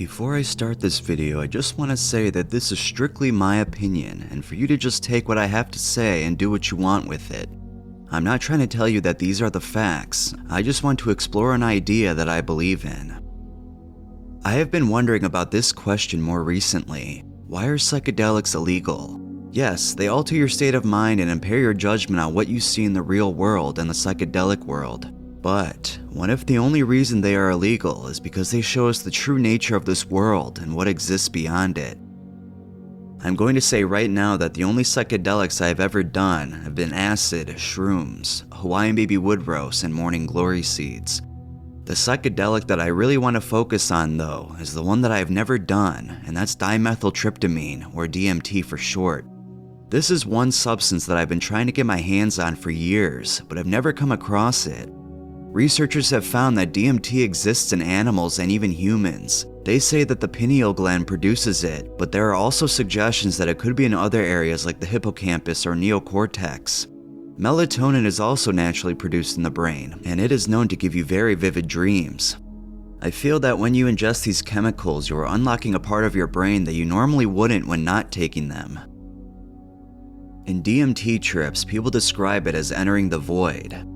Before I start this video, I just want to say that this is strictly my opinion, and for you to just take what I have to say and do what you want with it. I'm not trying to tell you that these are the facts, I just want to explore an idea that I believe in. I have been wondering about this question more recently. Why are psychedelics illegal? Yes, they alter your state of mind and impair your judgment on what you see in the real world and the psychedelic world. But what if the only reason they are illegal is because they show us the true nature of this world and what exists beyond it? I'm going to say right now that the only psychedelics I have ever done have been acid, shrooms, Hawaiian baby wood roast, and morning glory seeds. The psychedelic that I really want to focus on though is the one that I have never done, and that's dimethyltryptamine, or DMT for short. This is one substance that I've been trying to get my hands on for years, but I've never come across it. Researchers have found that DMT exists in animals and even humans. They say that the pineal gland produces it, but there are also suggestions that it could be in other areas like the hippocampus or neocortex. Melatonin is also naturally produced in the brain, and it is known to give you very vivid dreams. I feel that when you ingest these chemicals, you are unlocking a part of your brain that you normally wouldn't when not taking them. In DMT trips, people describe it as entering the void.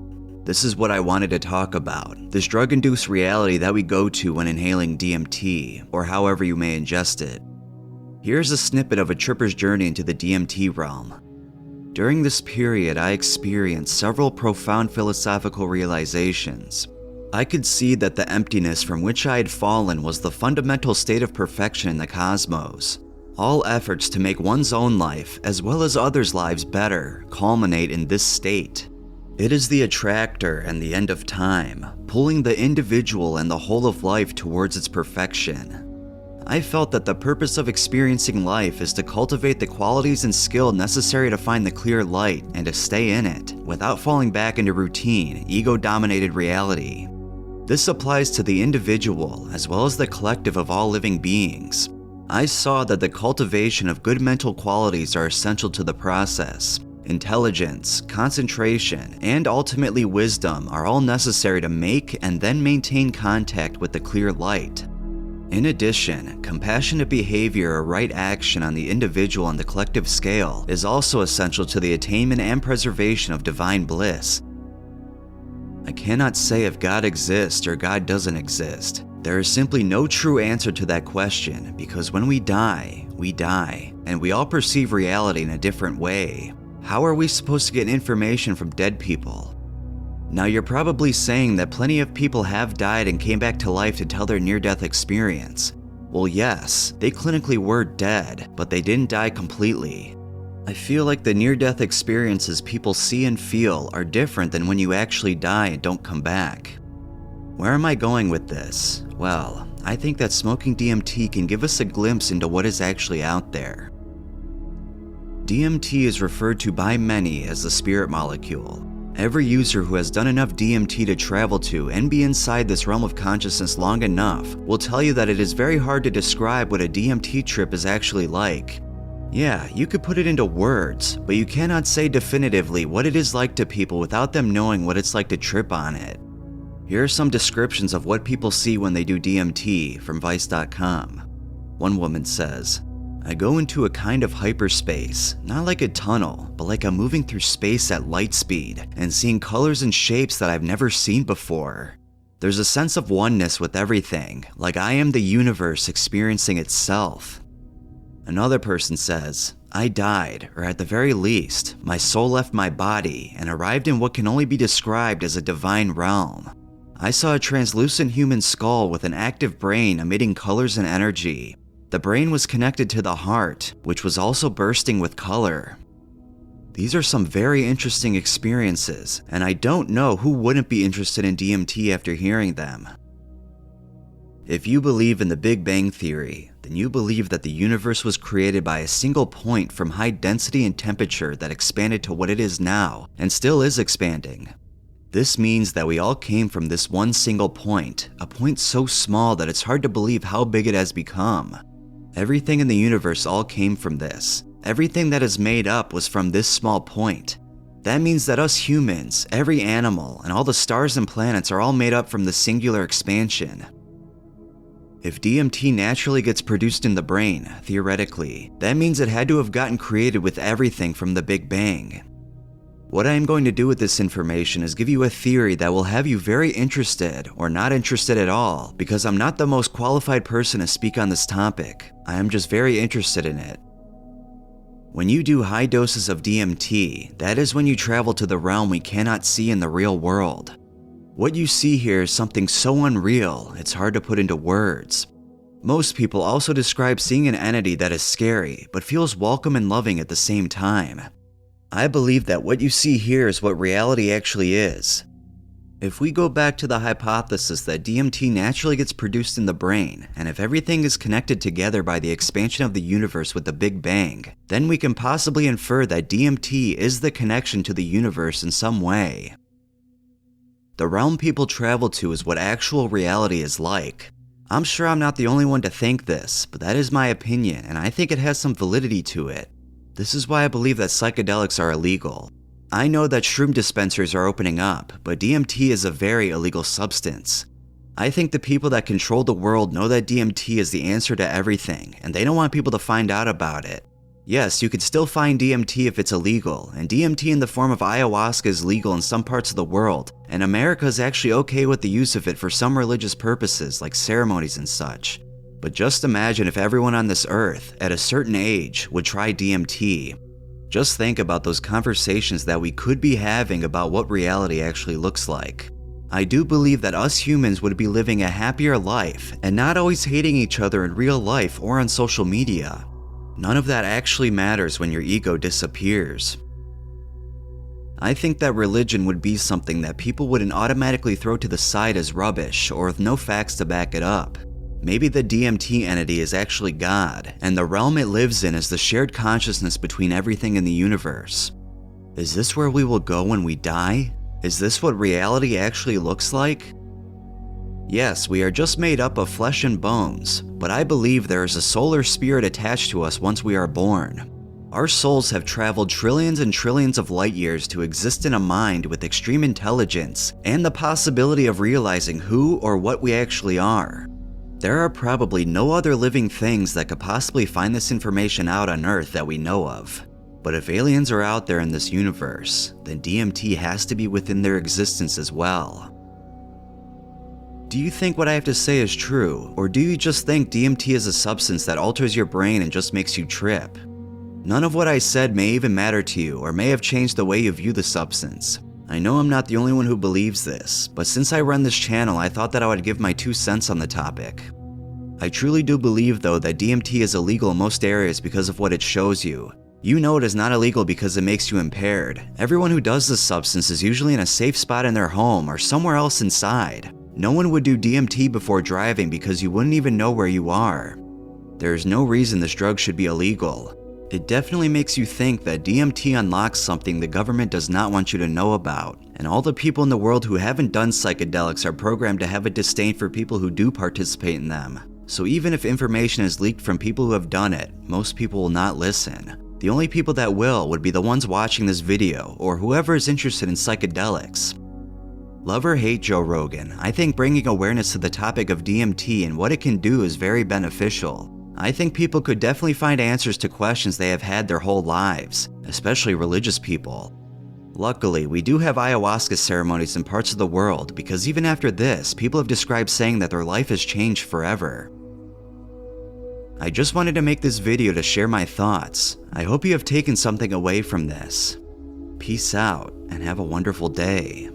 This is what I wanted to talk about, this drug-induced reality that we go to when inhaling DMT, or however you may ingest it. Here's a snippet of a tripper's journey into the DMT realm. During this period, I experienced several profound philosophical realizations. I could see that the emptiness from which I had fallen was the fundamental state of perfection in the cosmos. All efforts to make one's own life, as well as others' lives better, culminate in this state. It is the attractor and the end of time, pulling the individual and the whole of life towards its perfection. I felt that the purpose of experiencing life is to cultivate the qualities and skill necessary to find the clear light and to stay in it, without falling back into routine, ego-dominated reality. This applies to the individual as well as the collective of all living beings. I saw that the cultivation of good mental qualities are essential to the process. Intelligence, concentration, and ultimately wisdom are all necessary to make and then maintain contact with the clear light. In addition, compassionate behavior or right action on the individual and the collective scale is also essential to the attainment and preservation of divine bliss. I cannot say if God exists or God doesn't exist. There is simply no true answer to that question because when we die, and we all perceive reality in a different way. How are we supposed to get information from dead people? Now you're probably saying that plenty of people have died and came back to life to tell their near-death experience. Well, yes, they clinically were dead, but they didn't die completely. I feel like the near-death experiences people see and feel are different than when you actually die and don't come back. Where am I going with this? Well, I think that smoking DMT can give us a glimpse into what is actually out there. DMT is referred to by many as the spirit molecule. Every user who has done enough DMT to travel to and be inside this realm of consciousness long enough will tell you that it is very hard to describe what a DMT trip is actually like. Yeah, you could put it into words, but you cannot say definitively what it is like to people without them knowing what it's like to trip on it. Here are some descriptions of what people see when they do DMT from Vice.com. One woman says, I go into a kind of hyperspace, not like a tunnel, but like I'm moving through space at light speed and seeing colors and shapes that I've never seen before. There's a sense of oneness with everything, like I am the universe experiencing itself. Another person says, I died, or at the very least, my soul left my body and arrived in what can only be described as a divine realm. I saw a translucent human skull with an active brain emitting colors and energy. The brain was connected to the heart, which was also bursting with color. These are some very interesting experiences, and I don't know who wouldn't be interested in DMT after hearing them. If you believe in the Big Bang Theory, then you believe that the universe was created by a single point from high density and temperature that expanded to what it is now, and still is expanding. This means that we all came from this one single point, a point so small that it's hard to believe how big it has become. Everything in the universe all came from this. Everything that is made up was from this small point. That means that us humans, every animal, and all the stars and planets are all made up from the singular expansion. If DMT naturally gets produced in the brain, theoretically, that means it had to have gotten created with everything from the Big Bang. What I am going to do with this information is give you a theory that will have you very interested or not interested at all, because I'm not the most qualified person to speak on this topic. I am just very interested in it. When you do high doses of DMT, that is when you travel to the realm we cannot see in the real world. What you see here is something so unreal, it's hard to put into words. Most people also describe seeing an entity that is scary, but feels welcome and loving at the same time. I believe that what you see here is what reality actually is. If we go back to the hypothesis that DMT naturally gets produced in the brain, and if everything is connected together by the expansion of the universe with the Big Bang, then we can possibly infer that DMT is the connection to the universe in some way. The realm people travel to is what actual reality is like. I'm sure I'm not the only one to think this, but that is my opinion, and I think it has some validity to it. This is why I believe that psychedelics are illegal. I know that shroom dispensers are opening up, but DMT is a very illegal substance. I think the people that control the world know that DMT is the answer to everything, and they don't want people to find out about it. Yes, you can still find DMT if it's illegal, and DMT in the form of ayahuasca is legal in some parts of the world, and America is actually okay with the use of it for some religious purposes like ceremonies and such. But just imagine if everyone on this earth, at a certain age, would try DMT. Just think about those conversations that we could be having about what reality actually looks like. I do believe that us humans would be living a happier life and not always hating each other in real life or on social media. None of that actually matters when your ego disappears. I think that religion would be something that people wouldn't automatically throw to the side as rubbish or with no facts to back it up. Maybe the DMT entity is actually God, and the realm it lives in is the shared consciousness between everything in the universe. Is this where we will go when we die? Is this what reality actually looks like? Yes, we are just made up of flesh and bones, but I believe there is a solar spirit attached to us once we are born. Our souls have traveled trillions and trillions of light years to exist in a mind with extreme intelligence and the possibility of realizing who or what we actually are. There are probably no other living things that could possibly find this information out on Earth that we know of. But if aliens are out there in this universe, then DMT has to be within their existence as well. Do you think what I have to say is true, or do you just think DMT is a substance that alters your brain and just makes you trip? None of what I said may even matter to you or may have changed the way you view the substance. I know I'm not the only one who believes this, but since I run this channel, I thought that I would give my 2 cents on the topic. I truly do believe though that DMT is illegal in most areas because of what it shows you. You know it is not illegal because it makes you impaired. Everyone who does this substance is usually in a safe spot in their home or somewhere else inside. No one would do DMT before driving because you wouldn't even know where you are. There is no reason this drug should be illegal. It definitely makes you think that DMT unlocks something the government does not want you to know about, and all the people in the world who haven't done psychedelics are programmed to have a disdain for people who do participate in them. So even if information is leaked from people who have done it, most people will not listen. The only people that will would be the ones watching this video, or whoever is interested in psychedelics. Love or hate Joe Rogan, I think bringing awareness to the topic of DMT and what it can do is very beneficial. I think people could definitely find answers to questions they have had their whole lives, especially religious people. Luckily, we do have ayahuasca ceremonies in parts of the world because even after this, people have described saying that their life has changed forever. I just wanted to make this video to share my thoughts. I hope you have taken something away from this. Peace out and have a wonderful day.